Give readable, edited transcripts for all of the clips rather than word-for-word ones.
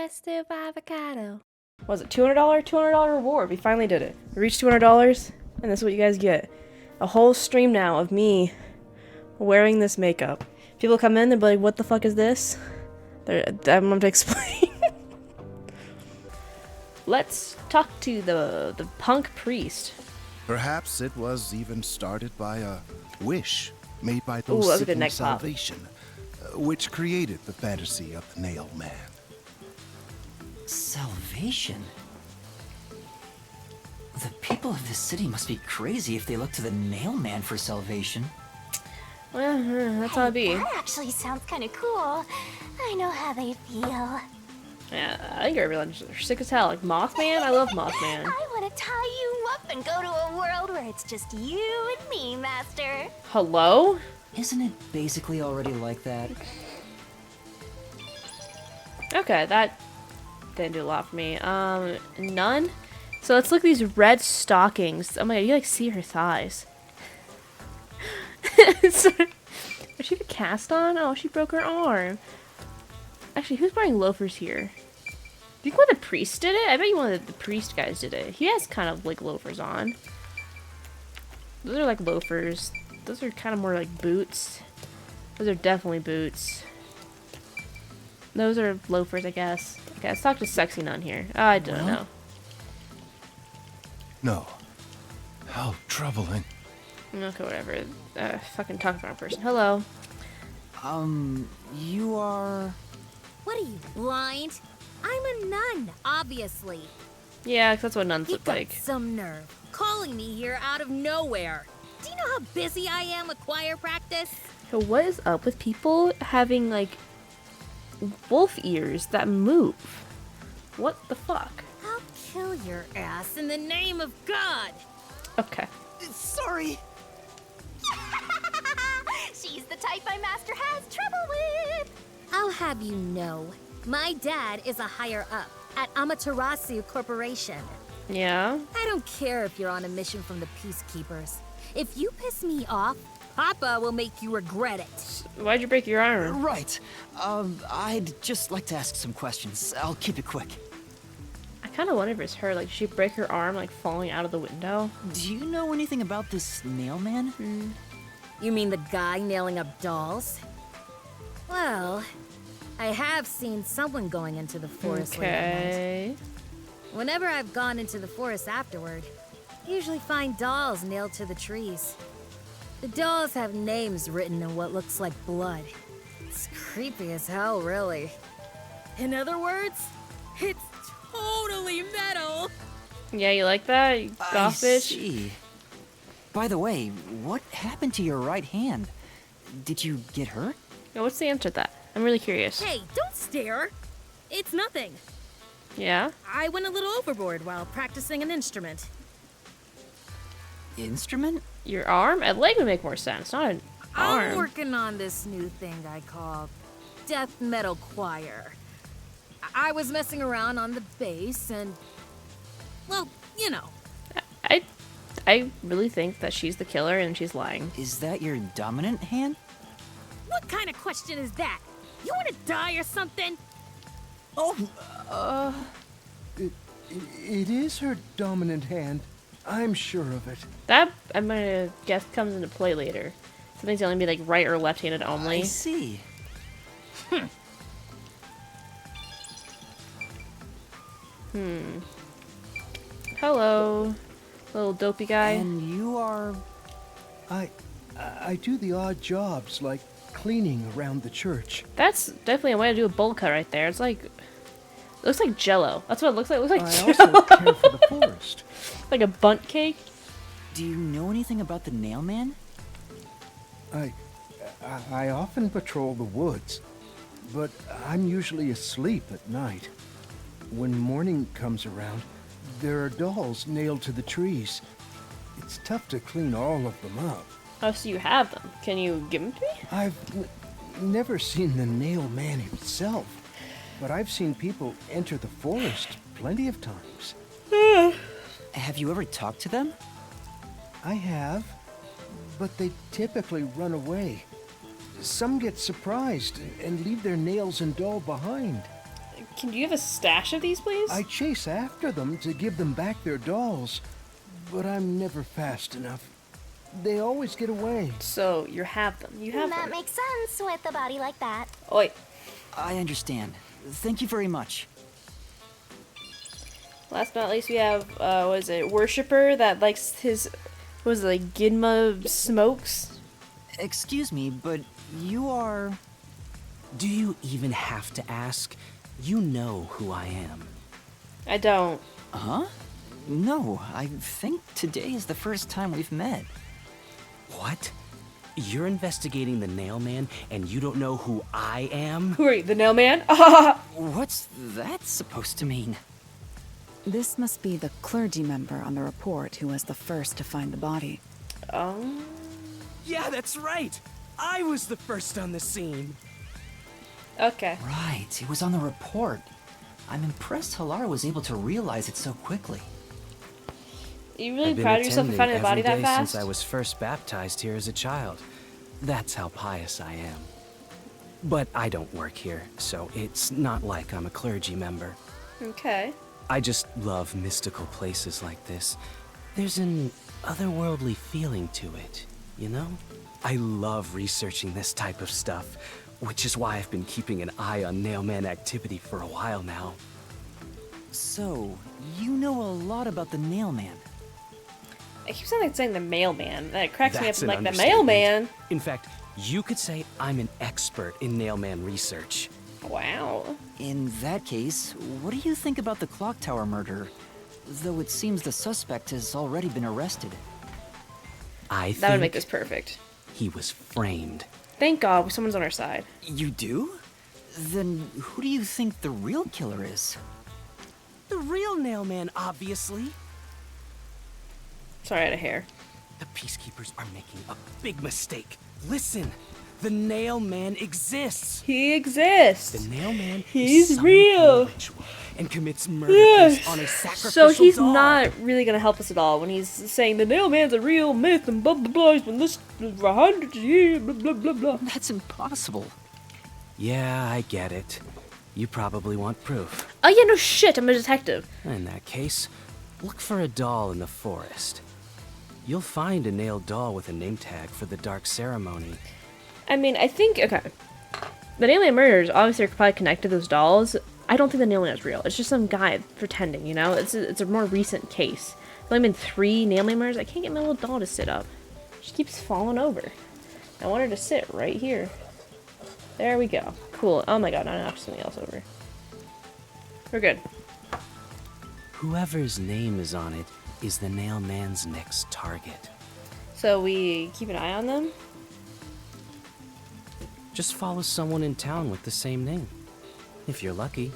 Festive Avacado. What was it, $200? $200 reward. We finally did it. We reached $200, and this is what you guys get. A whole stream now of me wearing this makeup. People come in, they'll be like, what the fuck is this? I'm going to explain. Let's talk to the punk priest. Perhaps it was even started by a wish made by Ooh, those that was a good seeking neck pop. salvation, which created the fantasy of the Nail Man. Salvation? The people of this city must be crazy if they look to the Nail Man for salvation. Well, that's how it be. That actually sounds kind of cool. I know how they feel. Yeah, I think everyone's sick as hell. Like Mothman, I love Mothman. I want to tie you up and go to a world where it's just you and me, Master. Hello? Isn't it basically already like that? Okay, that didn't do a lot for me. None? So let's look at these red stockings. Oh my god, you like see her thighs. So, was she have a cast on? Oh, she broke her arm. Actually, who's wearing loafers here? Do you think one of the priests did it? I bet you one of the priest guys did it. He has kind of like loafers on. Those are like loafers. Those are kind of more like boots. Those are definitely boots. Those are loafers, I guess. Okay, let's talk to Sexy Nun here. Oh, I don't know. No. How troubling. Okay, whatever. Fucking talk about a person. Hello. You are... What are you, blind? I'm a nun, obviously. Yeah, 'cause that's what nuns You look got like. some nerve calling me here out of nowhere. Do you know how busy I am with choir practice? So what is up with people having, like, wolf ears that move? What the fuck? I'll kill your ass in the name of God. Okay. Sorry! She's the type my master has trouble with. I'll have you know, my dad is a higher up at Amaterasu Corporation. Yeah? I don't care if you're on a mission from the Peacekeepers. If you piss me off, Papa will make you regret it. Why'd you break your arm? Right. I'd just like to ask some questions. I'll keep it quick. I kind of wonder if it's her. Like, did she break her arm, like, falling out of the window? Do you know anything about this Nail Man? You mean the guy nailing up dolls? Well, I have seen someone going into the forest late at night. Okay. Whenever I've gone into the forest afterward, I usually find dolls nailed to the trees. The dolls have names written in what looks like blood. It's creepy as hell, really. In other words, it's totally metal. Yeah, you like that? You goth I bitch? see. By the way, what happened to your right hand? Did you get hurt? Yeah, what's the answer to that? I'm really curious. Hey, don't stare. It's nothing. Yeah? I went a little overboard while practicing an instrument. Instrument? Your arm? A leg would make more sense, not an arm. I'm working on this new thing I call death metal choir. I was messing around on the bass and, well, you know. I really think that she's the killer and she's lying. Is that your dominant hand? What kind of question is that? You want to die or something? Oh, It is her dominant hand. I'm sure of it. That, I'm gonna guess, comes into play later. Something's only be like right or left-handed only. I see. Hello, little dopey guy. And you are... I do the odd jobs like cleaning around the church. That's definitely a way to do a bowl cut right there. It's like, it looks like Jello. That's what it looks like. It looks like I Jello. also care for the forest. Like a bunt cake. Do you know anything about the Nail Man? I often patrol the woods, but I'm usually asleep at night. When morning comes around, there are dolls nailed to the trees. It's tough to clean all of them up. Oh, so you have them. Can you give them to me? I've never seen the Nail Man himself, but I've seen people enter the forest plenty of times. Have you ever talked to them? I have, but they typically run away. Some get surprised and leave their nails and doll behind. Can you have a stash of these, please? I chase after them to give them back their dolls, but I'm never fast enough. They always get away. So you have them. You have That them. makes sense with a body like that. Oh, wait. I understand. Thank you very much. Last but not least, we have, what is it, Worshipper that likes his, what is it, like, Gidma smokes? Excuse me, but you are... Do you even have to ask? You know who I am. I don't. Huh? No, I think today is the first time we've met. What? You're investigating the Nail Man and you don't know who I am? Who are you, the Nail Man? What's that supposed to mean? This must be the clergy member on the report who was the first to find the body. Yeah, that's right! I was the first on the scene! Okay. Right, it was on the report. I'm impressed Halara was able to realize it so quickly. You really I've been proud of yourself for finding a body attending that every day fast? since I was first baptized here as a child. That's how pious I am. But I don't work here, so it's not like I'm a clergy member. Okay. I just love mystical places like this. There's an otherworldly feeling to it, you know? I love researching this type of stuff, which is why I've been keeping an eye on Nailman activity for a while now. So, you know a lot about the Nailman. I keep saying the mailman. That cracks That's me up. an Like, the understatement. mailman? In fact, you could say I'm an expert in Nailman research. Wow. In that case, what do you think about the clock tower murder? Though it seems the suspect has already been arrested. I That would think make this perfect. he was framed. Thank God someone's on our side. You do? Then who do you think the real killer is? The real Nailman, obviously. Sorry, I had a hair. The Peacekeepers are making a big mistake. Listen, the Nailman exists. He exists. The Nailman He's is some real. ritual and commits murder Yes. based on a sacrificial So he's dog. not really gonna help us at all when he's saying the Nailman's a real myth and blah blah blah. He's been this for hundreds of years. Blah blah blah blah. That's impossible. Yeah, I get it. You probably want proof. Oh yeah, no shit. I'm a detective. In that case, look for a doll in the forest. You'll find a nailed doll with a name tag for the dark ceremony. I mean, I think okay. The Nailman murders obviously are probably connected to those dolls. I don't think the Nailman is real. It's just some guy pretending, you know? It's a more recent case. There's only been 3 Nailman murders. I can't get my little doll to sit up. She keeps falling over. I want her to sit right here. There we go. Cool. Oh my god, now I have something else over. We're good. Whoever's name is on it is the Nailman's next target. So we keep an eye on them? Just follow someone in town with the same name. If you're lucky,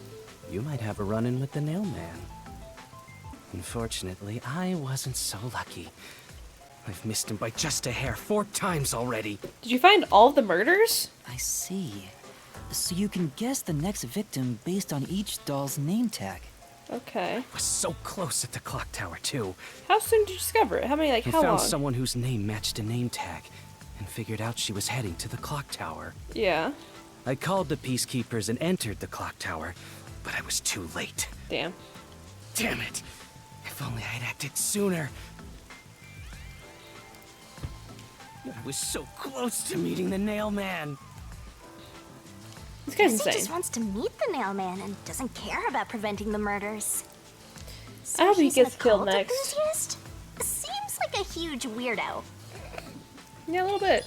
you might have a run-in with the Nailman. Unfortunately, I wasn't so lucky. I've missed him by just a hair 4 times already. Did you find all of the murders? I see. So you can guess the next victim based on each doll's name tag. Okay. Was so close at the clock tower, too. How soon did you discover it? How many, like, I how found long? someone whose name matched a name tag and figured out she was heading to the clock tower. Yeah. I called the Peacekeepers and entered the clock tower, but I was too late. Damn. Damn it! If only I'd acted sooner. I was so close to meeting the Nailman. This guy's Guess he insane. just wants to meet the Nailman and doesn't care about preventing the murders. I hope he he's an gets killed occult next. enthusiast? Seems like a huge weirdo. Yeah, a little bit.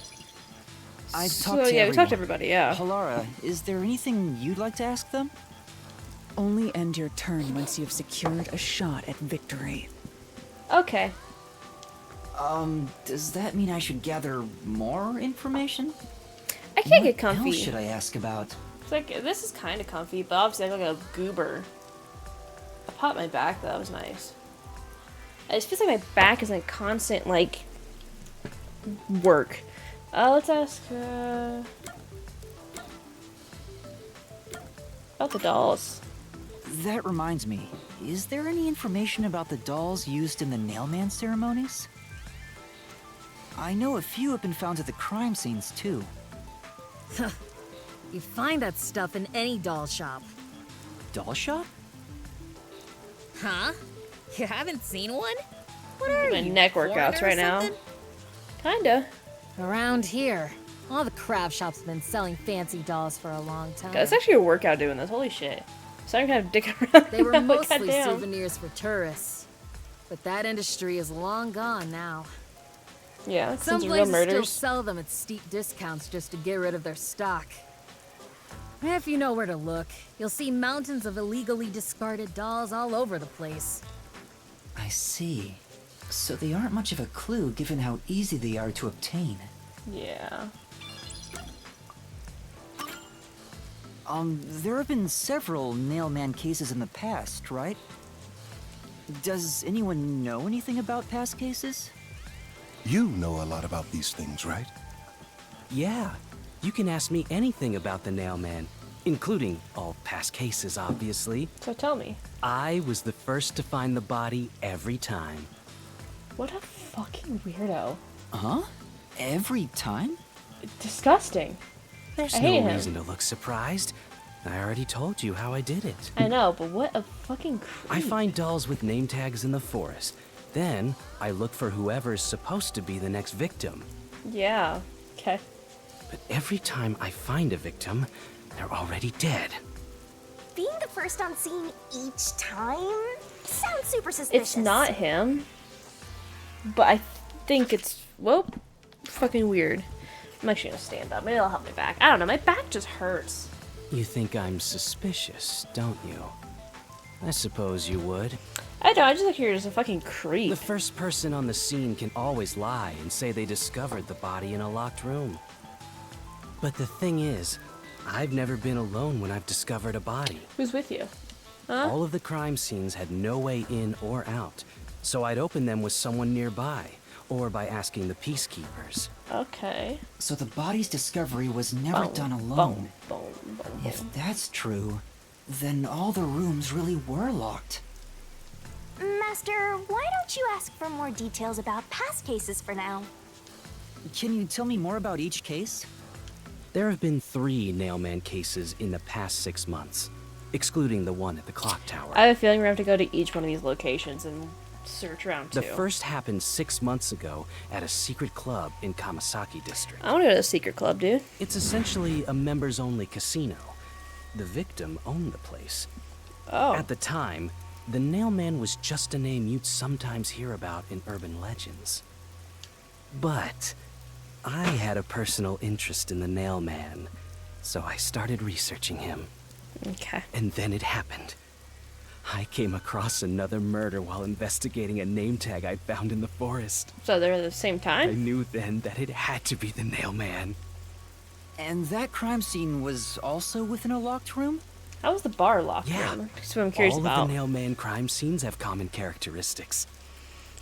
I've So, talked to yeah, we talked to everyone. everybody, yeah. Halara, is there anything you'd like to ask them? Only end your turn once you've secured a shot at victory. Okay. Does that mean I should gather more information? I can't get What comfy. else should I ask about? It's like, this is kind of comfy, but obviously I look like a goober. I popped my back, though. That was nice. It just feels like my back is like constant, like, work. Let's ask, about the dolls. That reminds me, is there any information about the dolls used in the Nailman ceremonies? I know a few have been found at the crime scenes, too. You find that stuff in any doll shop. doll shop? Huh? You haven't seen one? What are My you, neck foreigner workouts or right now. something? Kinda. Around here, all the craft shops have been selling fancy dolls for a long time. It's actually a workout doing this. Holy shit. So I'm kind of dick around. They were now, mostly goddamn. souvenirs for tourists. But that industry is long gone now. Yeah, Some since real places still murders. sell them at steep discounts just to get rid of their stock. If you know where to look, you'll see mountains of illegally discarded dolls all over the place. I see. So they aren't much of a clue given how easy they are to obtain. Yeah. There have been several Nailman cases in the past, right? Does anyone know anything about past cases? You know a lot about these things, right? Yeah, you can ask me anything about the Nailman, including all past cases, obviously. So tell me. I was the first to find the body every time. What a fucking weirdo. Huh? Every time? Disgusting. There's I hate no him. reason to look surprised. I already told you how I did it. I know, but what a fucking creep. I find dolls with name tags in the forest. Then, I look for whoever is supposed to be the next victim. Yeah. Okay. But every time I find a victim, they're already dead. Being the first on scene each time sounds super suspicious. It's not him. But I think it's, well, fucking weird. I'm actually gonna stand up. Maybe it'll help my back. I don't know. My back just hurts. You think I'm suspicious, don't you? I suppose you would. I don't. I just think you're just a fucking creep. The first person on the scene can always lie and say they discovered the body in a locked room. But the thing is, I've never been alone when I've discovered a body. Who's with you? Huh? All of the crime scenes had no way in or out, so I'd open them with someone nearby, or by asking the peacekeepers. Okay. So the body's discovery was never Boom, done alone. boom, boom, boom, If boom. that's true, then all the rooms really were locked. Master, why don't you ask for more details about past cases for now? Can you tell me more about each case? There have been 3 Nailman cases in the past 6 months, excluding the one at the clock tower. I have a feeling we're going to have to go to each one of these locations and search around too. The first happened 6 months ago at a secret club in Kamasaki district. I want to go to the secret club, dude. It's essentially a members-only casino. The victim owned the place. Oh. At the time, the Nailman was just a name you'd sometimes hear about in urban legends. But I had a personal interest in the Nailman, so I started researching him. Okay. And then it happened. I came across another murder while investigating a name tag I'd found in the forest. So they're at the same I time? knew then that it had to be the Nailman. And that crime scene was also within a locked room? How was the bar locked Yeah. room? That's what I'm curious All about. of the Nailman crime scenes have common characteristics.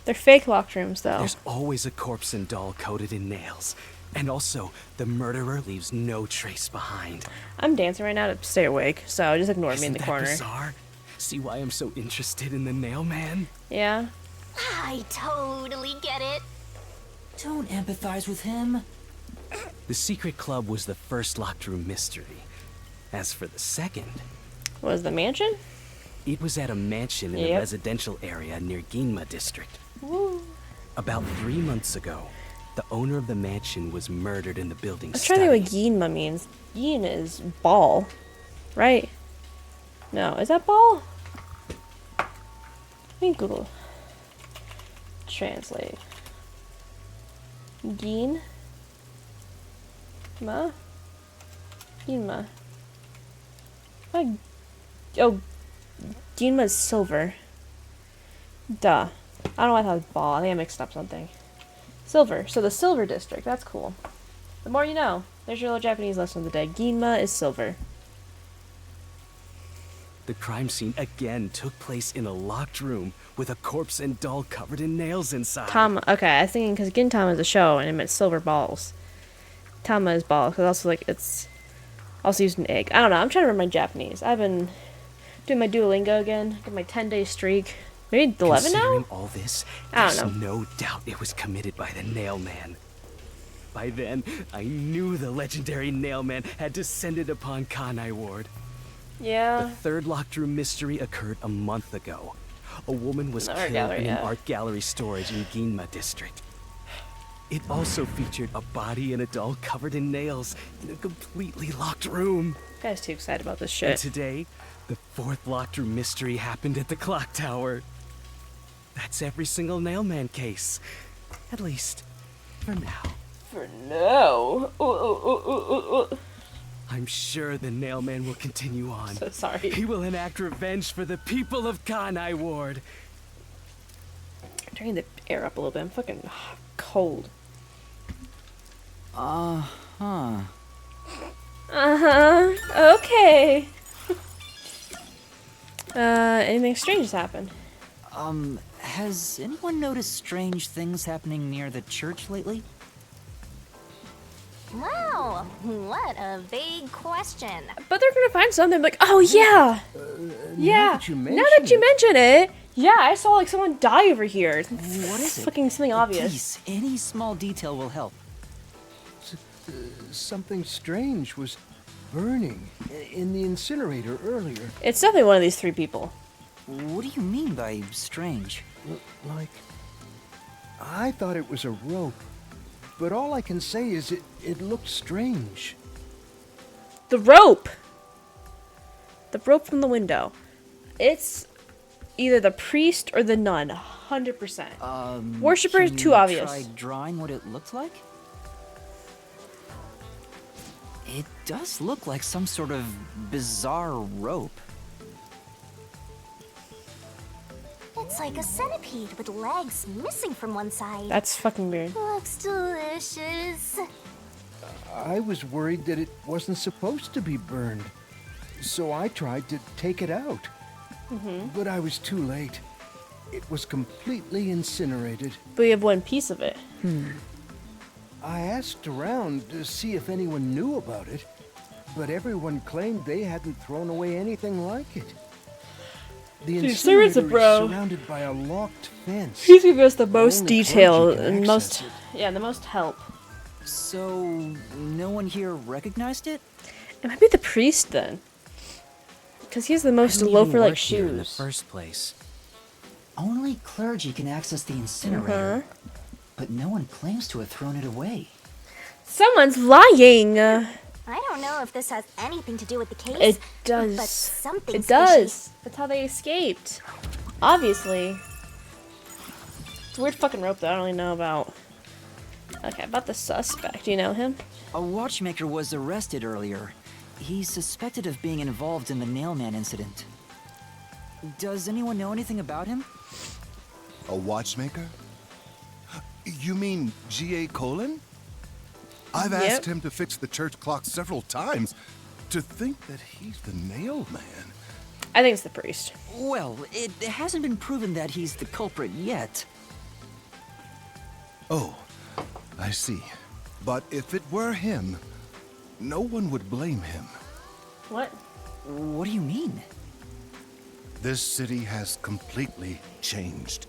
They're fake locked rooms, though. There's always a corpse and doll coated in nails. And also, the murderer leaves no trace behind. I'm dancing right now to stay awake, so just ignore me in Isn't the that corner. bizarre? See why I'm so interested in the Nailman? Yeah. I totally get it. Don't empathize with him. The secret club was the first locked room mystery. As for the second, Was the mansion? it was at a mansion in a Yep. residential area near Ginma district. Woo. About 3 months ago, the owner of the mansion was murdered in the building's I'm trying to think study. what Ginma means. Yin is ball, right? No, is that ball? Let me Google. Translate. Gin. Ma. Ginma. Oh, Ginma is silver. Duh. I don't know why I thought it was ball. I think I mixed up something. Silver. So the silver district. That's cool. The more you know. There's your little Japanese lesson of the day. Ginma is silver. The crime scene again took place in a locked room with a corpse and doll covered in nails inside. Okay, I was thinking because Gintama is a show and it meant silver balls. Tama is ball because also like it's also used an egg. I don't know. I'm trying to remember my Japanese. I've been doing my Duolingo again. Got my 10-day streak. Maybe 11 now. Considering all this, I there's don't no doubt it was committed by the Nailman. By then, I knew the legendary Nailman had descended upon Kanai Ward. The Yeah. third locked room mystery occurred a month ago. A woman was Art killed gallery, in an yeah. art gallery storage in Ginma district. It also featured a body and a doll covered in nails in a completely locked room. Guy's too excited about this And shit. today, the fourth locked room mystery happened at the clock tower. That's every single Nailman case. At least, for now. For no. Ooh. I'm sure the Nailman will continue on. So sorry. He will enact revenge for the people of Kanai Ward. Turning the air up a little bit. I'm fucking cold. Uh-huh. Okay. Anything strange has happened? Has anyone noticed strange things happening near the church lately? Wow, what a vague question. But they're gonna find something like, oh yeah, yeah. that you Now that you mention it, yeah, I saw like someone die over here. What is it? Fucking something obvious. Please, any small detail will help. Something strange was burning in the incinerator earlier. It's definitely one of these three people. What do you mean by strange? Like, I thought it was a rope, but all I can say is it looked strange. The rope. The rope from the window. It's either the priest or the nun. 100%. Worshipper is can too you obvious. Try drawing what it looked like? It does look like some sort of bizarre rope. It's like a centipede with legs missing from one side. That's fucking weird. Looks delicious. I was worried that it wasn't supposed to be burned, so I tried to take it out. But I was too late. It was completely incinerated. But we have one piece of it. I asked around to see if anyone knew about it, but everyone claimed they hadn't thrown away anything like it. The Dude, seriously, incinerator bro. is surrounded by a locked fence. He's giving us the most Only detail clergy can and most, access yeah, the most help. So, no one here recognized it? It might be the priest then, because he has the most I don't even loafer-like work here in the shoes. first place. Only clergy can access the incinerator, but no one claims to have thrown it away. Someone's lying. I don't know if this has anything to do with the case. It does. But something It fishy. does. That's how they escaped. Obviously. It's a weird fucking rope that I don't really know about. Okay, about the suspect. Do you know him? A watchmaker was arrested earlier. He's suspected of being involved in the Nailman incident. Does anyone know anything about him? A watchmaker? You mean G.A. Colin? I've Yep. asked him to fix the church clock several times. To think that he's the nail man. I think it's the priest. Well, it hasn't been proven that he's the culprit yet. Oh, I see. But if it were him, no one would blame him. What? What do you mean? This city has completely changed.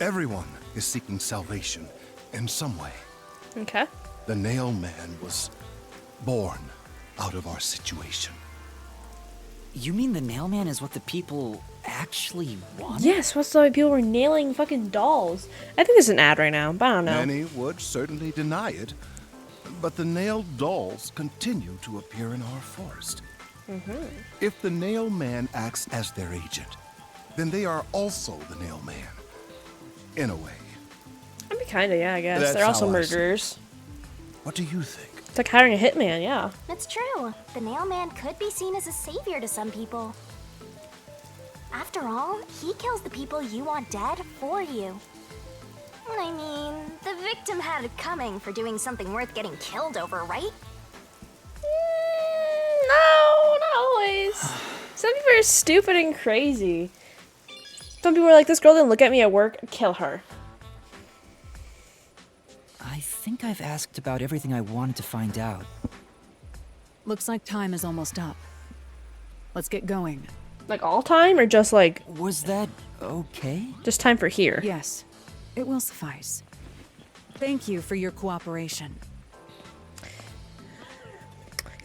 Everyone is seeking salvation in some way. Okay. The nail man was born out of our situation. You mean the Nailman is what the people actually want? Yes, what's the people were nailing fucking dolls? I think there's an ad right now, but I don't know. Many would certainly deny it, but the nailed dolls continue to appear in our forest. If the nail man acts as their agent, then they are also the nail man. In a way. I mean, kinda, yeah, I guess. That's They're also how I see it. murderers. What do you think? It's like hiring a hitman, yeah. It's true. The Nailman could be seen as a savior to some people. After all, he kills the people you want dead for you. I mean, the victim had it coming for doing something worth getting killed over, right? No, not always. Some people are stupid and crazy. Some people are like, this girl didn't look at me at work, kill her. I think I've asked about everything I wanted to find out. Looks like time is almost up. Let's get going. Like all time, or just like, Was that okay? just time for here? Yes, it will suffice. Thank you for your cooperation.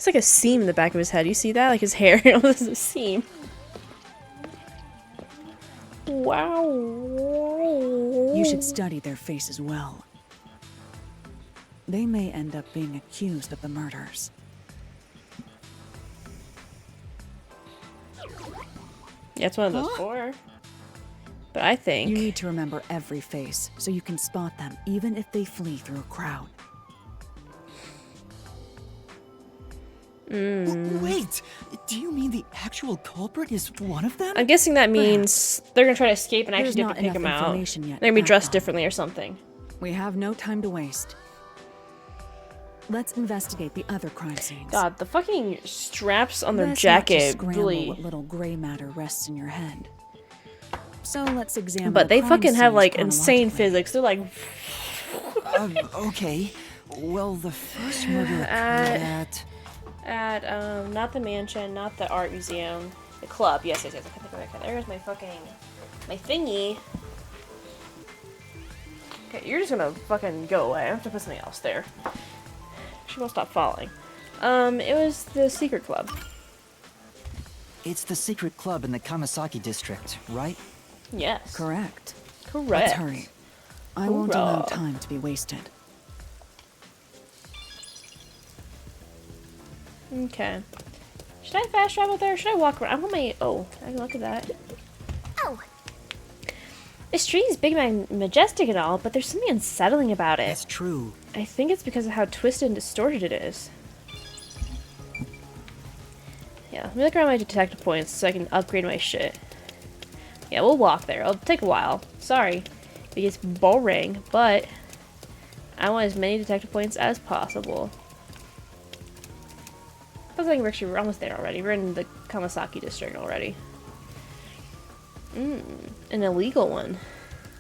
It's like a seam in the back of his head. You see that? Like his hair almost is a seam. Wow. You should study their faces well. They may end up being accused of the murders. Yeah, it's one of those four. But I think... You need to remember every face, so you can spot them even if they flee through a crowd. Wait! Do you mean the actual culprit is one of them? I'm guessing that means they're gonna try to escape and actually There's get to not pick them enough out. information yet They're gonna be to dressed act on. differently or something. We have no time to waste. Let's investigate the other crime scenes. God, the fucking straps on their Best not to jacket scramble really... what little gray matter rests in your head. So let's examine. But the they crime fucking have scenes like insane chronologically. physics. They're like... Okay. Well, the first murder occurred at... not the mansion, not the art museum, the club. Yes. I can think of it. Okay, there's my thingy. Okay, you're just gonna fucking go away. I have to put something else there. She won't stop falling. It was the secret club. It's the secret club in the Kamasaki district, right? Yes. Correct. Correct. Let's hurry. I won't allow Hoorah. time to be wasted. Okay. Should I fast travel there? Or should I walk around? I want my... Oh, I can look at that. Oh, This tree is big and majestic and all, but there's something unsettling about it. That's true. I think it's because of how twisted and distorted it is. Yeah, let me look around my detective points so I can upgrade my shit. Yeah, we'll walk there. It'll take a while. Sorry. It's boring, but I want as many detective points as possible. I think we're almost there already. We're in the Kamasaki district already. An illegal one.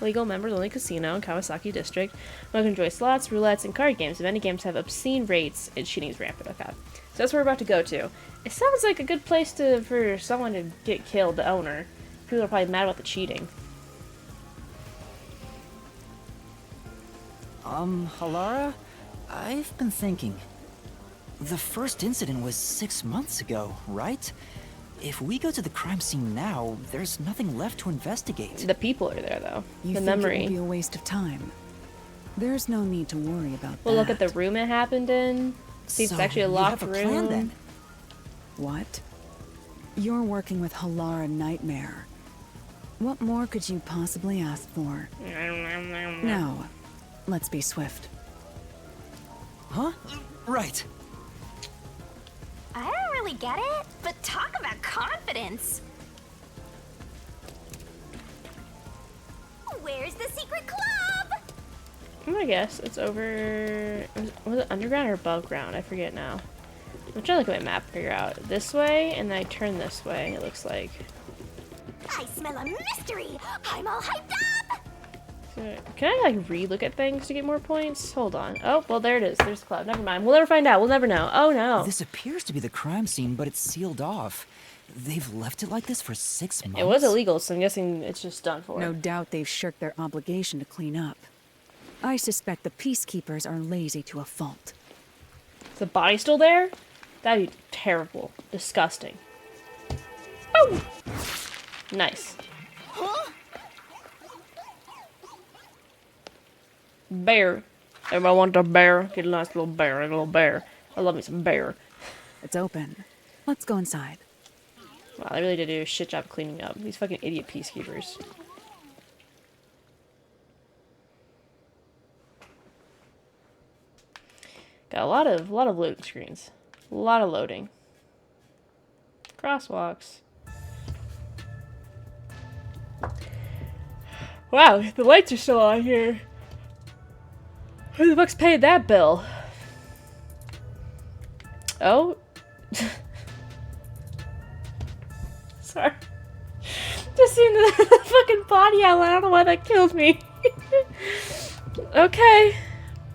Legal members only casino in Kawasaki district. One can enjoy slots, roulettes, and card games. Many games have obscene rates and cheating is rampant. Okay. So that's where we're about to go to. It sounds like a good place for someone to get killed, the owner. People are probably mad about the cheating. Halara? I've been thinking. The first incident was 6 months ago, right? If we go to the crime scene now, there's nothing left to investigate. The people are there, though. You the think memory. it will be a waste of time? There's no need to worry about We'll that. look at the room it happened in. See if it's actually a you locked have a room. plan, then? What? You're working with Halara Nightmare. What more could you possibly ask for? Now, let's be swift. Huh? Right. I don't really get it, but talk about confidence. Where's the secret club? I'm gonna guess it's over... Was it underground or above ground? I forget now. I'm trying to look at my map to figure out. This way, and then I turn this way, it looks like. I smell a mystery. I'm all hyped up. So, can I, like, re-look at things to get more points? Hold on. Oh, well, there it is. There's the club. Never mind. We'll never find out. We'll never know. Oh, no. This appears to be the crime scene, but it's sealed off. They've left it like this for 6 months? It was illegal, so I'm guessing it's just done for. No doubt they've shirked their obligation to clean up. I suspect the peacekeepers are lazy to a fault. Is the body still there? That'd be terrible. Disgusting. Oh! Nice. Bear. Everybody want a bear? Get a nice little bear. A little bear. I love me some bear. It's open. Let's go inside. Wow, they really did do a shit job cleaning up. These fucking idiot peacekeepers. Got a lot of loading screens. A lot of loading. Crosswalks. Wow, the lights are still on here. Who the fuck's paid that bill? Oh? Sorry. Just seeing the fucking body outline. I don't know why that killed me. Okay.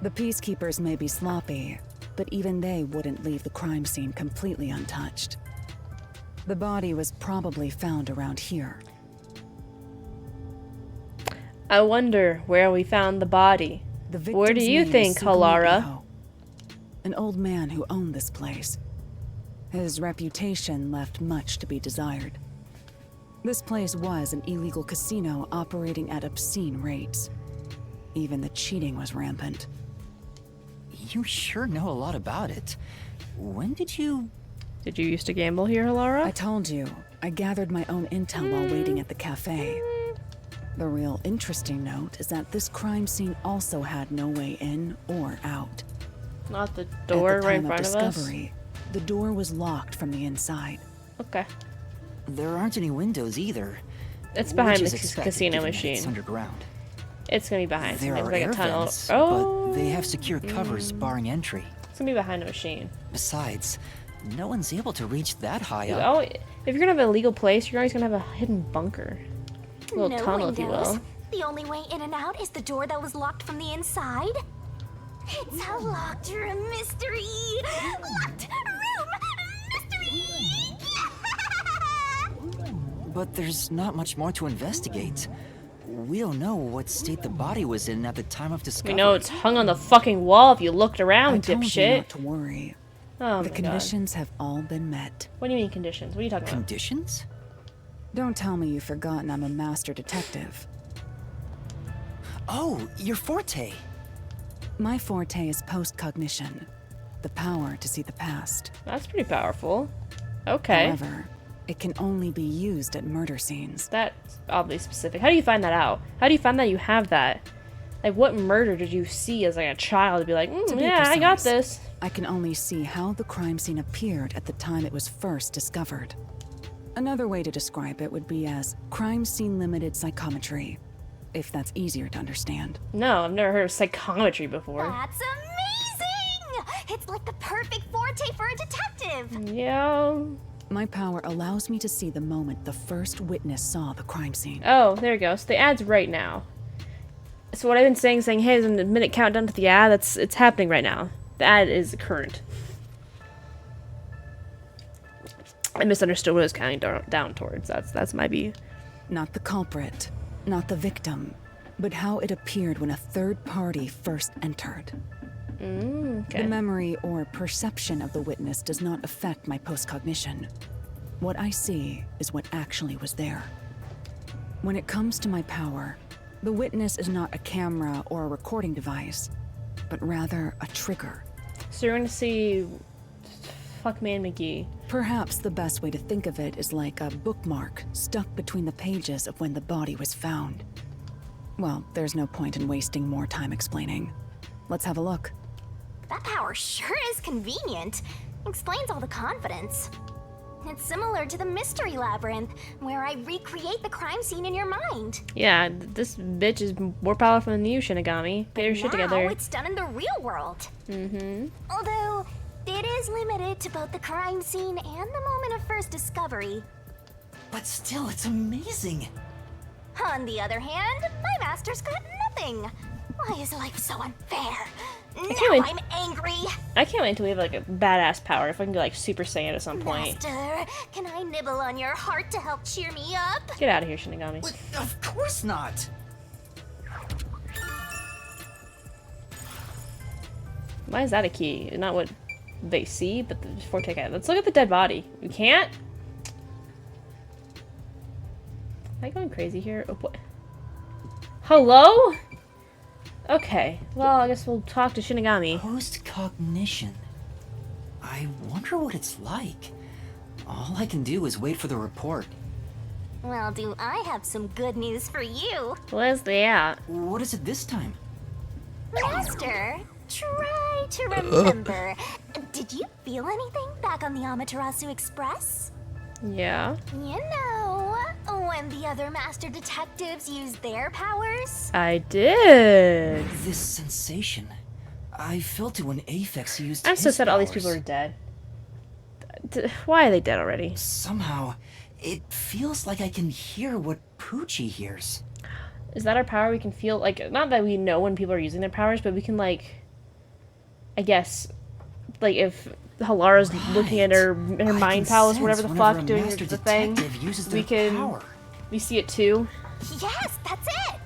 The peacekeepers may be sloppy, but even they wouldn't leave the crime scene completely untouched. The body was probably found around here. I wonder where we found the body. The Where do victim's you name think, is Halara? Sukumoto, an old man who owned this place. His reputation left much to be desired. This place was an illegal casino operating at obscene rates. Even the cheating was rampant. You sure know a lot about it. When did you... Did you used to gamble here, Halara? I told you, I gathered my own intel while waiting at the cafe. The real interesting note is that this crime scene also had no way in or out. Not the door At the right time in front of of us? discovery, the door was locked from the inside. Okay. There aren't any windows either. It's behind which the is expected, casino given that machine. It's underground. It's gonna be behind There something are like air a tunnel. vents, Oh, but they have secure covers barring entry. it's gonna be behind a machine. Besides, no one's able to reach that high up. Oh, if you're gonna have a legal place, you're always gonna have a hidden bunker. A little No tunnel, if you windows. will. The only way in and out is the door that was locked from the inside. It's a locked room mystery. Locked room mystery. But there's not much more to investigate. We don't know what state the body was in at the time of We discovery. know it's hung on the fucking wall if you looked I around, told you dipshit. not to worry. Oh The my god. conditions have all been met. What do you mean conditions? What are you talking about? Conditions? Don't tell me you've forgotten I'm a master detective. Oh, your forte. My forte is postcognition, the power to see the past. That's pretty powerful. Okay. However, it can only be used at murder scenes. That's oddly specific. How do you find that out? How do you find that you have that? Like, what murder did you see as like a child to be like, To be yeah, I got precise, this. I can only see how the crime scene appeared at the time it was first discovered. Another way to describe it would be as crime scene limited psychometry, if that's easier to understand. No, I've never heard of psychometry before. That's amazing! It's like the perfect forte for a detective. Yeah. My power allows me to see the moment the first witness saw the crime scene. Oh, there you go. So the ad's right now. So what I've been saying, hey, there's a minute countdown to the ad. It's happening right now. The ad is current. I misunderstood what it was counting down towards. That's my B. Not the culprit, not the victim, but how it appeared when a third party first entered. Okay. The memory or perception of the witness does not affect my postcognition. What I see is what actually was there. When it comes to my power, the witness is not a camera or a recording device, but rather a trigger. So you're going to see Fuckman McGee. Perhaps the best way to think of it is like a bookmark stuck between the pages of when the body was found. Well, there's no point in wasting more time explaining. Let's have a look. That power sure is convenient. Explains all the confidence. It's similar to the mystery labyrinth, where I recreate the crime scene in your mind. Yeah, this bitch is more powerful than you, Shinigami. Get your shit Now together. it's done in the real world. Mm-hmm. Although, it is limited to both the crime scene and the moment of first discovery. But still, it's amazing. On the other hand, my master's got nothing. Why is life so unfair? can't wait. Now I'm angry. I can't wait until we have like a badass power. If I can go like Super Saiyan at some point. Master, can I nibble on your heart to help cheer me up? Get out of here, Shinigami. Of course not. Why is that a key? Not what they see, but the Forte guy. Let's look at the dead body. You can't? Am I going crazy here? Oh, boy. Hello? Okay. Well, I guess we'll talk to Shinigami. Postcognition. I wonder what it's like. All I can do is wait for the report. Well, do I have some good news for you? Where's the at? What is it this time? Master, try to remember. Did you feel anything back on the Amaterasu Express? Yeah. You know, when the other master detectives used their powers? I did. This sensation. I felt it when Aphex used I'm his so sad all these powers. people are dead. Why are they dead already? Somehow, it feels like I can hear what Poochie hears. Is that our power? We can feel, like, not that we know when people are using their powers, but we can, like, I guess, like, if Halara's looking at her I mind can palace, sense whatever the whenever fuck, a doing master the thing, detective uses we their can, power. we see it too. Yes, that's it!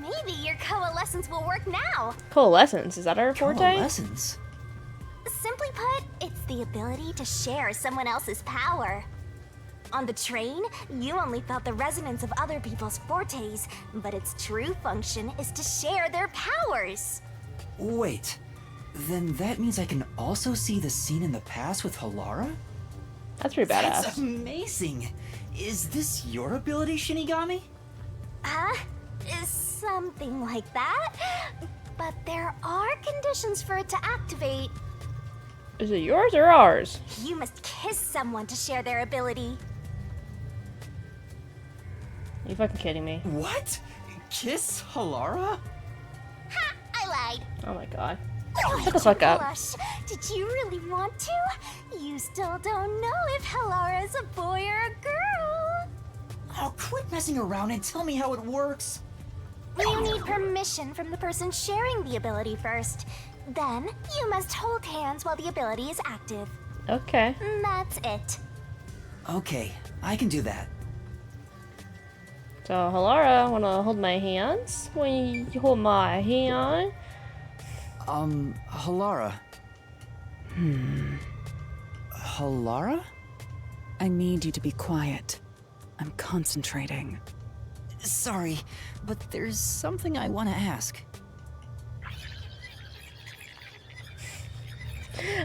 Maybe your coalescence will work now. Coalescence, is that our forte? Coalescence. Simply put, It's the ability to share someone else's power. On the train, you only felt the resonance of other people's fortes, but its true function is to share their powers. Wait, then that means I can also see the scene in the past with Halara? That's pretty badass. That's amazing! Is this your ability, Shinigami? Is something like that. But there are conditions for it to activate. Is it yours or ours? You must kiss someone to share their ability. Are you fucking kidding me? What? Kiss Halara? Ha! I lied. Oh my god. Oh, Shut the fuck up. Blush. Did you really want to? You still don't know if Halara is a boy or a girl. Oh, quit messing around and tell me how it works. You need permission from the person sharing the ability first. Then, you must hold hands while the ability is active. Okay. That's it. Okay, I can do that. So, Halara, wanna hold my hands? Will you hold my hand? Halara. Halara? I need you to be quiet. I'm concentrating. Sorry, but there's something I want to ask.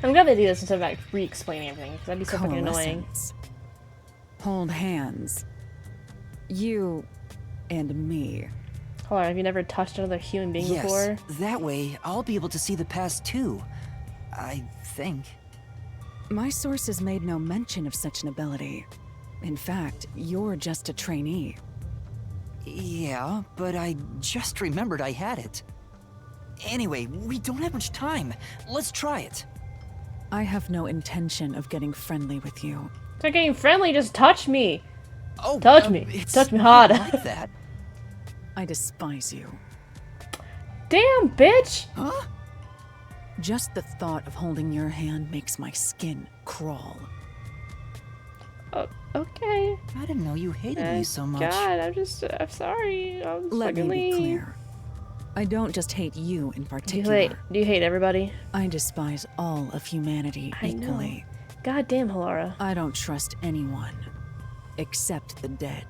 I'm glad they do this instead of like re-explaining everything, because that'd be so fucking annoying. Coalescence. Hold hands. You and me. Hold on, have you never touched another human being Yes, before? that way I'll be able to see the past too. I think. My sources made no mention of such an ability. In fact, you're just a trainee. Yeah, but I just remembered I had it. Anyway, we don't have much time. Let's try it. I have no intention of getting friendly with you. It's not getting friendly, just touch me! Oh, Touch me. it's Touch me hard. not like that. I despise you. Damn, bitch! Huh? Just the thought of holding your hand makes my skin crawl. Oh, okay. I didn't know you hated me so much. God, I'm sorry. I'm Let me fucking be leave. clear. I don't just hate you in Do particular. you hate everybody? I despise all of humanity I know. equally. God damn, Halara. I don't trust anyone. Except the dead.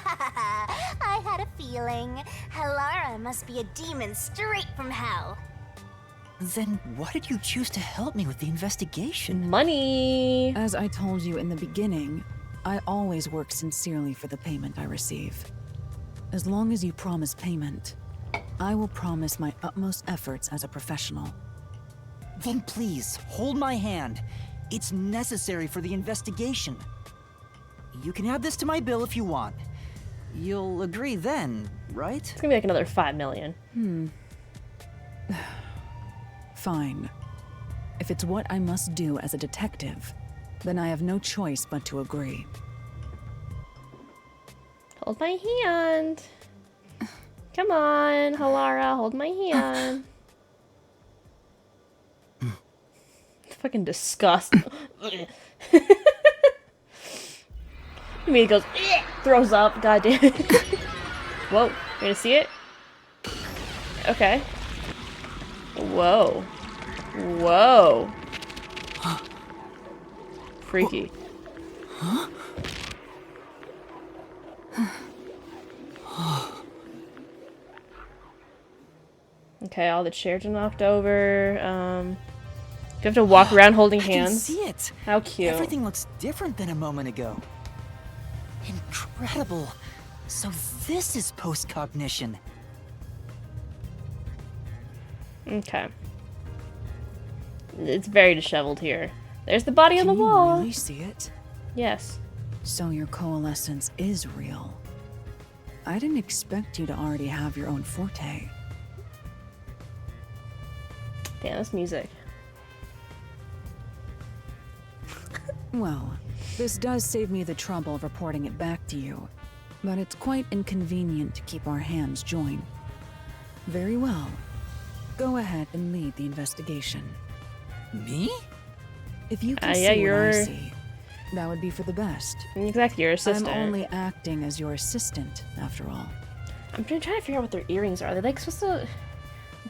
I had a feeling. Halara must be a demon straight from hell. Then why did you choose to help me with the investigation? Money! As I told you in the beginning, I always work sincerely for the payment I receive. As long as you promise payment, I will promise my utmost efforts as a professional. Then please, hold my hand. It's necessary for the investigation. You can add this to my bill if you want. You'll agree then, right? It's gonna be like another 5 million. Fine. If it's what I must do as a detective, then I have no choice but to agree. Hold my hand. Come on, Halara, hold my hand. Fucking disgust. Me goes, throws up, goddamn. Whoa, you gonna see it? Okay. Whoa. Whoa. Freaky. Okay, all the chairs are knocked over. Do you have to walk around holding I can hands? see it. How cute. Everything looks different than a moment ago. Incredible. So this is post-cognition. Okay. It's very disheveled here. There's the body on the Can you wall. really see it? Yes. So your coalescence is real. I didn't expect you to already have your own forte. Damn, this music. Well, this does save me the trouble of reporting it back to you, but it's quite inconvenient to keep our hands joined. Very well. Go ahead and lead the investigation. Me? If you can Yeah, see what I you're- see, that would be for the best. Exactly, your assistant. I'm only acting as your assistant, after all. I'm trying to figure out what their earrings are. Are they like supposed to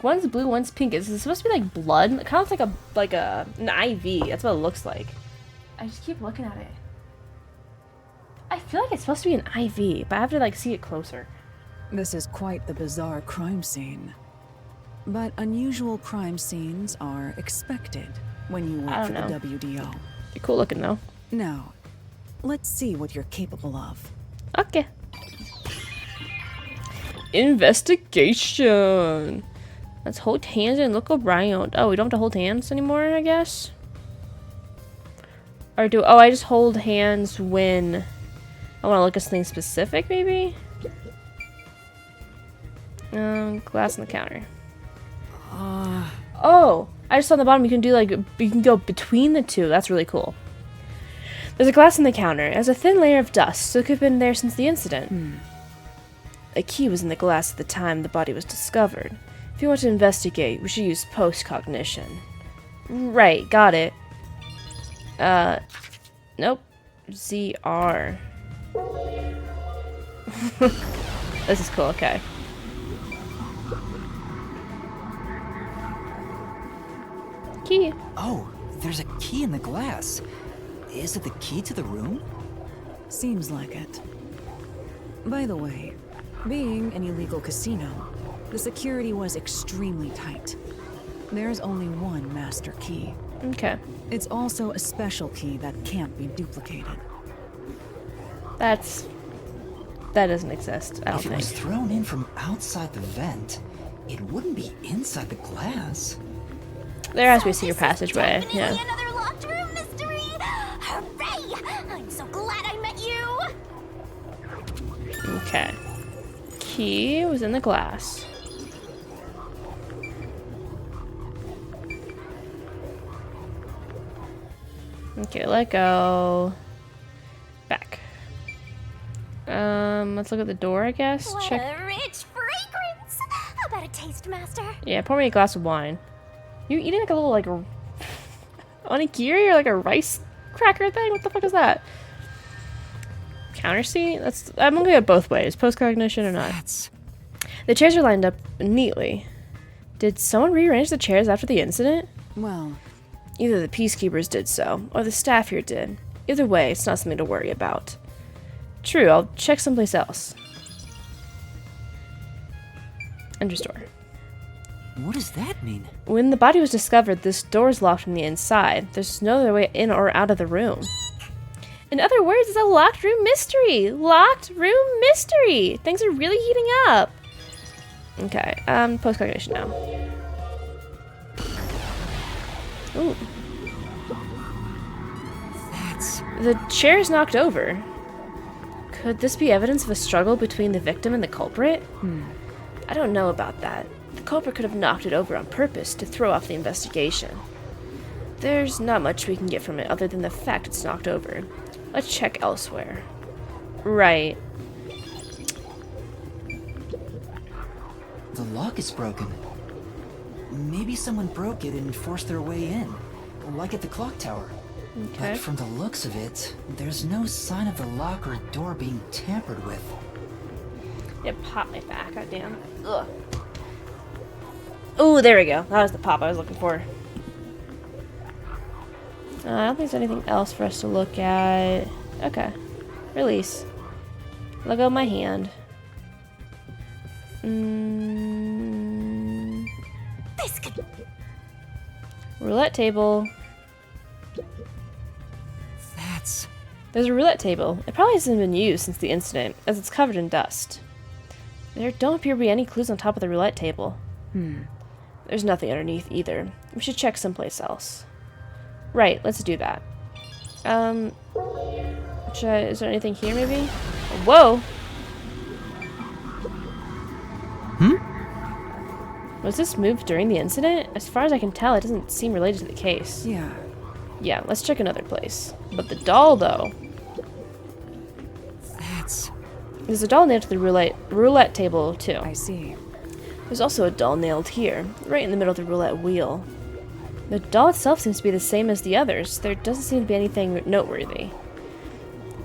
One's blue, one's pink. Is this supposed to be like blood? It kind of looks like an IV. That's what it looks like. I just keep looking at it. I feel like it's supposed to be an IV, but I have to like see it closer. This is quite the bizarre crime scene. But unusual crime scenes are expected when you work for the WDO. You're cool looking though. Now, let's see what you're capable of. Okay. Investigation. Let's hold hands and look around. Oh, we don't have to hold hands anymore, I guess? Or do... Oh, I just hold hands when I want to look at something specific, maybe? Glass on the counter. Oh! I just saw on the bottom you can do, like, you can go between the two. That's really cool. There's a glass on the counter. It has a thin layer of dust, so it could have been there since the incident. A key was in the glass at the time the body was discovered. If you want to investigate, we should use post-cognition. Right, got it. Nope. ZR. This is cool, okay. Key. Oh, there's a key in the glass. Is it the key to the room? Seems like it. By the way, being an illegal casino, the security was extremely tight. There's only one master key. Okay. It's also a special key that can't be duplicated. That doesn't exist, I don't If it think. was thrown in from outside the vent, it wouldn't be inside the glass. There has to be a secret passageway, Definitely yeah. another locked room mystery! Hooray! I'm so glad I met you! Okay. Key was in the glass. Okay, let go. Back. Let's look at the door, I guess. What Check. a rich fragrance! How about a taste, Master? Yeah, pour me a glass of wine. You eating like a little like onigiri or like a rice cracker thing? What the fuck is that? Counter seat? I'm gonna go both ways. Post-cognition or not. That's... The chairs are lined up neatly. Did someone rearrange the chairs after the incident? Well, Either the peacekeepers did so, or the staff here did. Either way, it's not something to worry about. True, I'll check someplace else. Enter door. What does that mean? When the body was discovered, this door is locked from the inside. There's no other way in or out of the room. In other words, it's a locked room mystery! Locked room mystery! Things are really heating up! Okay, post-cognition now. Ooh. That's... The chair is knocked over. Could this be evidence of a struggle between the victim and the culprit? I don't know about that. The culprit could have knocked it over on purpose to throw off the investigation. There's not much we can get from it other than the fact it's knocked over. Let's check elsewhere. Right. The lock is broken. Maybe someone broke it and forced their way in, like at the clock tower. Okay. But from the looks of it, there's no sign of the lock or door being tampered with. It popped my back, goddamn. Ugh. Ooh, there we go. That was the pop I was looking for. I don't think there's anything else for us to look at. Okay. Release. Let go of my hand. This could... Roulette table. That's... There's a roulette table. It probably hasn't been used since the incident, as it's covered in dust. There don't appear to be any clues on top of the roulette table. There's nothing underneath either. We should check someplace else. Right, let's do that. Is there anything here, maybe? Whoa! Was this moved during the incident? As far as I can tell, it doesn't seem related to the case. yeah. Yeah, let's check another place. But the doll, though. That's... There's a doll nailed to the roulette table, too. I see. There's also a doll nailed here, right in the middle of the roulette wheel. The doll itself seems to be the same as the others. There doesn't seem to be anything noteworthy.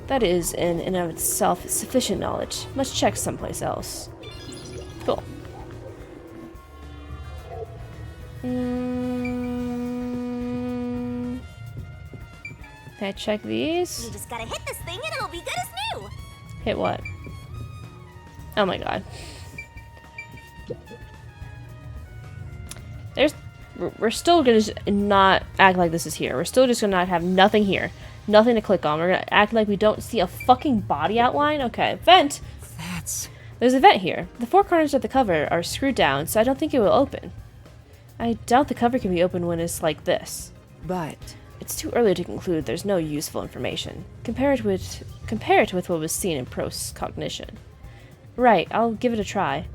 That is, in and of itself, sufficient knowledge. Let's check someplace else. Cool. Can I check these? You just gotta hit this thing and it'll be good as new. Hit what? Oh my god. We're still gonna not act like this is here. We're still just gonna not have nothing here. Nothing to click on. We're gonna act like we don't see a fucking body outline. Okay, vent. There's a vent here. The four corners of the cover are screwed down, so I don't think it will open. I doubt the cover can be opened when it's like this. But It's too early to conclude there's no useful information. Compare it with what was seen in post-cognition. Right, I'll give it a try.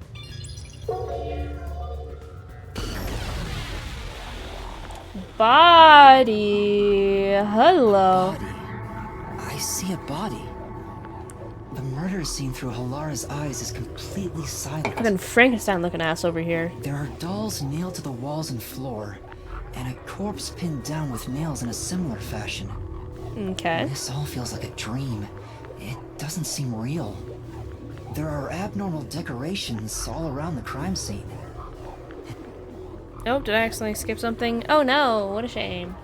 Body! Hello! Body. I see a body. The murder scene through Halara's eyes is completely silent. Fucking Frankenstein-looking ass over here. There are dolls nailed to the walls and floor, and a corpse pinned down with nails in a similar fashion. Okay. This all feels like a dream. It doesn't seem real. There are abnormal decorations all around the crime scene. Oh, did I accidentally skip something? Oh no, what a shame.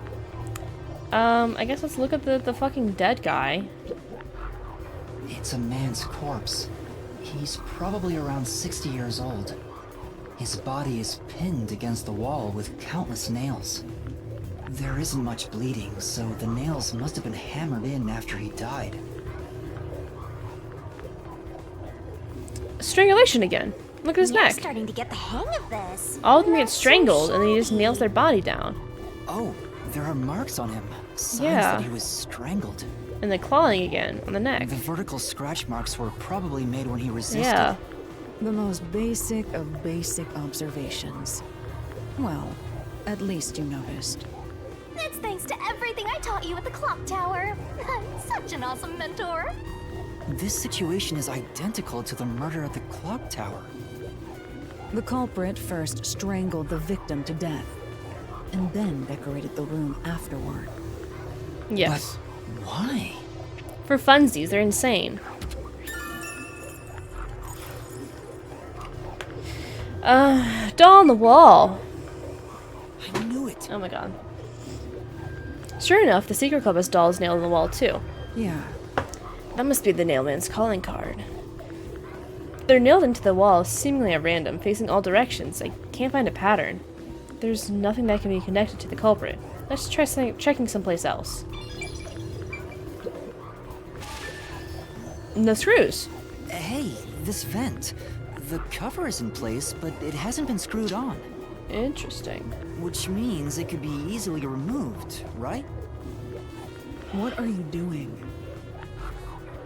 I guess let's look at the fucking dead guy. It's a man's corpse. He's probably around 60 years old. His body is pinned against the wall with countless nails. There isn't much bleeding, so the nails must have been hammered in after he died. Strangulation again. Look at his You're neck. starting to get the hang of this. All of them get Not so strangled, and then he just shabby. nails their body down. Oh, there are marks on him. Signs Yeah. that he was strangled. And then clawing again on the neck. The vertical scratch marks were probably made when he resisted. Yeah. The most basic of basic observations. Well, at least you noticed. That's thanks to everything I taught you at the clock tower. I'm such an awesome mentor. This situation is identical to the murder at the clock tower. The culprit first strangled the victim to death, and then decorated the room afterward. Yes. But why? For funsies, they're insane. Doll on the wall. I knew it. Oh my god. Sure enough, the secret club has dolls nailed on the wall too. Yeah, That must be the nailman's calling card. They're nailed into the wall, seemingly at random, facing all directions. I can't find a pattern. There's nothing that can be connected to the culprit. Let's try checking someplace else. No screws. Hey, this vent. The cover is in place, but it hasn't been screwed on. Interesting. Which means it could be easily removed, right? what are you doing?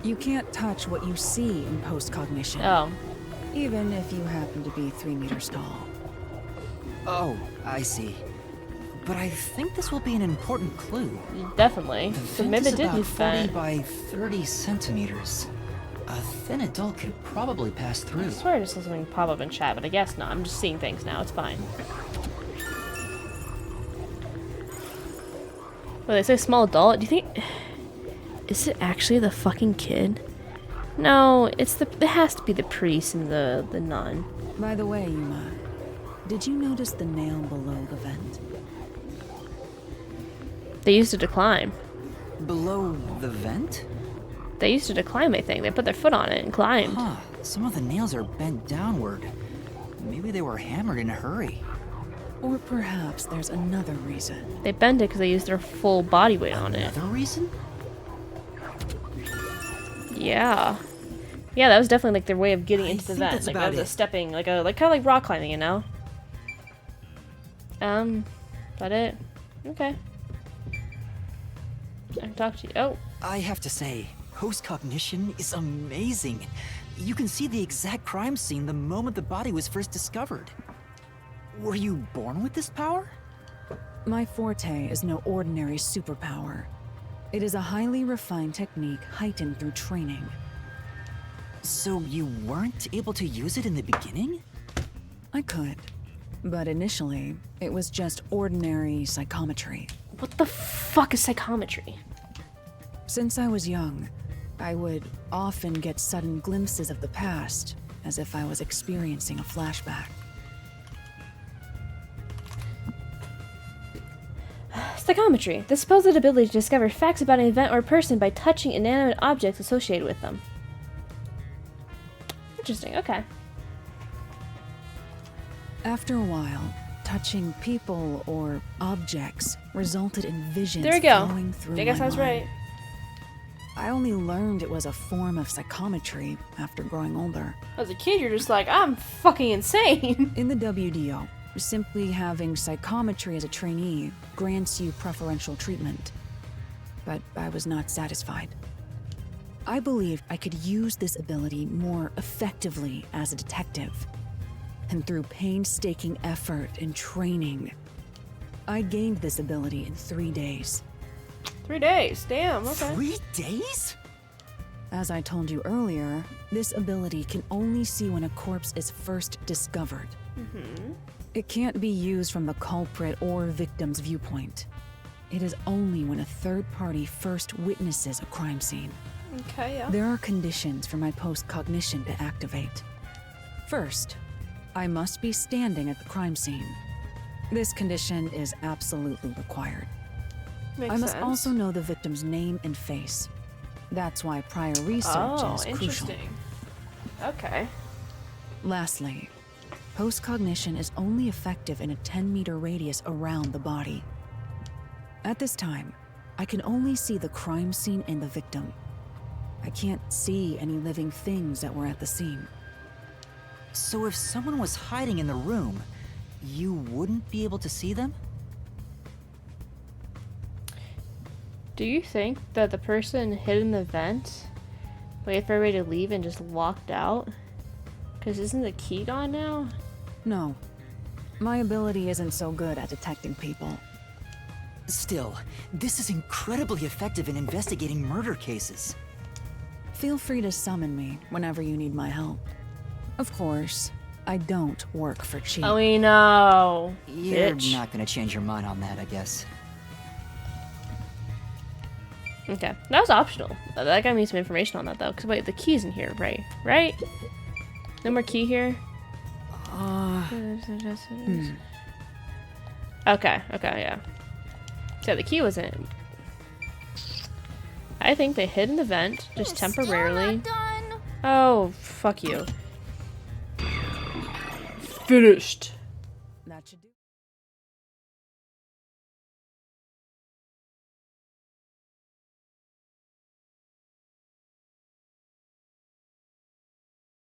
You can't touch what you see in post-cognition. Oh. Even if you happen to be 3 meters tall. Oh, I see. But I think this will be an important clue. Definitely. The So vent maybe is it did about use 40 that. by 30 centimeters. A thin adult could probably pass I through. swear I just saw something pop up in chat, but I guess not. I'm just seeing things now. It's fine. Well, they say small adult. Do you think... Is it actually the fucking kid? No, it's the... It has to be the priest and the nun. By the way, Yuma, did you notice the nail below the vent? They used it to climb. Below the vent? They used it to climb, I think. They put their foot on it and climbed. Huh, some of the nails are bent downward. Maybe they were hammered in a hurry. Or perhaps there's another reason. They bend it because they used their full body weight on it. Another reason? Yeah. Yeah, that was definitely like their way of getting I into the think vent. that's Like that about was a it. stepping, like kind of like rock climbing, you know? Is that it? Okay. I can talk to you. Oh, I have to say, post-cognition is amazing. You can see the exact crime scene the moment the body was first discovered. Were you born with this power? My forte is no ordinary superpower. It is a highly refined technique heightened through training. So you weren't able to use it in the beginning? I could, but initially, it was just ordinary psychometry. what the fuck is psychometry? Since I was young, I would often get sudden glimpses of the past, as if I was experiencing a flashback. Psychometry. The supposed ability to discover facts about an event or person by touching inanimate objects associated with them. Interesting, okay. After a while, touching people or objects resulted in visions There we go. flowing through I guess my I was mind. right. I only learned it was a form of psychometry after growing older. As a kid, you're just like, I'm fucking insane. In the WDO, simply having psychometry as a trainee grants you preferential treatment. But I was not satisfied. I believed I could use this ability more effectively as a detective. And through painstaking effort and training, I gained this ability in 3 days. 3 days, damn, okay. 3 days? As I told you earlier, this ability can only see when a corpse is first discovered. It can't be used from the culprit or victim's viewpoint. It is only when a third party first witnesses a crime scene. Okay, yeah. There are conditions for my post-cognition to activate. First, I must be standing at the crime scene. This condition is absolutely required. Makes I must sense. also know the victim's name and face. That's why prior research is crucial. Interesting. Okay. Lastly, post-cognition is only effective in a 10-meter radius around the body. At this time, I can only see the crime scene and the victim. I can't see any living things that were at the scene. So if someone was hiding in the room, you wouldn't be able to see them? Do you think that the person hid in the vent, waited for everybody to leave and just walked out? Because isn't the key gone now? No. My ability isn't so good at detecting people. Still, this is incredibly effective in investigating murder cases. Feel free to summon me whenever you need my help. Of course, I don't work for cheap. Oh, we know. You're Bitch. not gonna change your mind on that, I guess. Okay, that was optional. That got me some information on that though. Cause wait, the key's in here, right? Right? No more key here. Okay, yeah. So the key was in. I think they hid in the vent just temporarily. Oh, fuck you. Finished.